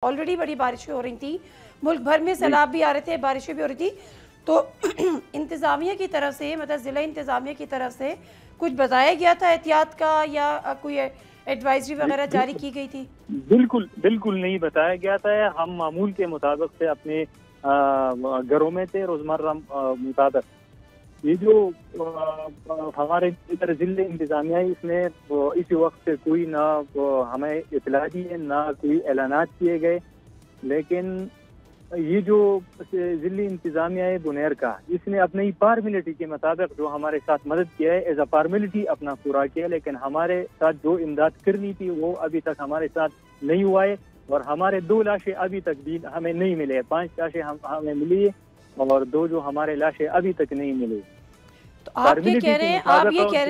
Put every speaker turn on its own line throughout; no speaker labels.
Already बड़ी बारिशें हो रही थी, मुल्क भर में सैलाब भी आ रहे थे, बारिशें भी हो रही थी। तो इंतज़ामिया की तरफ से, मतलब ज़िला इंतज़ामिया की तरफ से कुछ बताया गया था एहतियात का, या कोई एडवाइजरी वगैरह जारी की गई थी?
बिल्कुल बिल्कुल नहीं बताया गया था। हम मामूल के मुताबिक से अपने घरों में थे, रोजमर्रा मुताबिक। ये जो हमारे इधर जिले इंतजामिया है, इसमें इसी वक्त से कोई ना हमें इतला दी है, ना कोई ऐलानात किए गए। लेकिन ये जो जिले इंतजामिया है बुनेर का, इसने अपनी फॉर्मेलिटी के मुताबिक जो हमारे साथ मदद किया है, एज अ फॉर्मेलिटी अपना पूरा किया। लेकिन हमारे साथ जो इमदाद करनी थी वो अभी तक हमारे साथ नहीं हुआ है। और हमारे 2 लाशें अभी तक भी हमें नहीं मिले। 5 लाशें हमें मिली है और 2 जो हमारे लाशें अभी तक नहीं मिली।
तो आप ये कह रहे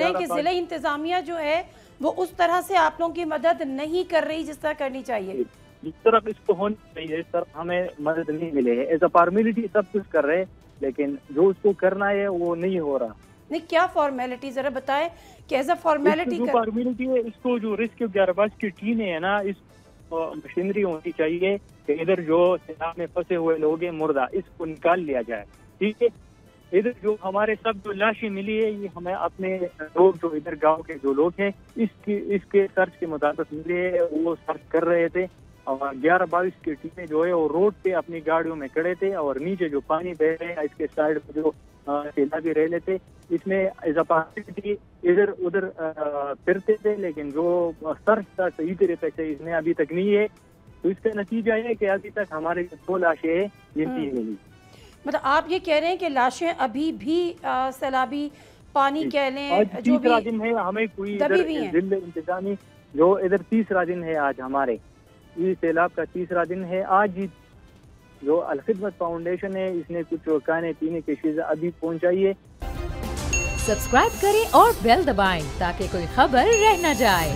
हैं कि जिला इंतजामिया जो है वो उस तरह से आप लोगों की मदद नहीं कर रही जिस तरह करनी चाहिए?
जिस तरफ इसको होनी चाहिए, इस तरफ हमें मदद नहीं मिले है। एज अ फॉर्मेलिटी सब कुछ कर रहे हैं, लेकिन जो उसको करना है वो नहीं हो रहा।
नहीं, क्या फॉर्मेलिटी जरा बताएं कि एज अ फॉर्मेलिटी
जो फॉर्मेलिटी है, इसको जो रिस्क ग्यारहबाज की टीम है ना, इस मशीनरी होनी चाहिए कि इधर जो सैलाब में फंसे हुए लोग हैं मुर्दा, इसको निकाल लिया जाए। ठीक है, इधर जो हमारे सब जो लाशें मिली है, ये हमें अपने लोग जो इधर गांव के जो लोग हैं इसके सर्च के मुताबिक मिले है। वो सर्च कर रहे थे और 11-22 की टीमें जो है वो रोड पे अपनी गाड़ियों में खड़े थे और नीचे जो पानी बह रहे हैं इसके साइड में जो सैलाबी रह लेते, इसमें इधर उधर फिरते थे। लेकिन जो सर्च था सही तरीके से इसमें अभी तक नहीं है। तो इसका नतीजा है कि अभी तक हमारे 2 लाशें हैं, ये नहीं मिली।
मतलब आप ये कह रहे हैं कि लाशें अभी भी सैलाबी पानी कह लें जो भी
दिन है, हमें कोई जिले इंतजामी जो इधर 3रा दिन है आज हमारे, ये सैलाब का 3रा दिन है। आज ही जो अल-खिदमत फाउंडेशन है, इसने कुछ खाने पीने की चीजें अभी पहुंचाई है।
सब्सक्राइब करें और बेल दबाएं ताकि कोई खबर रह न जाए।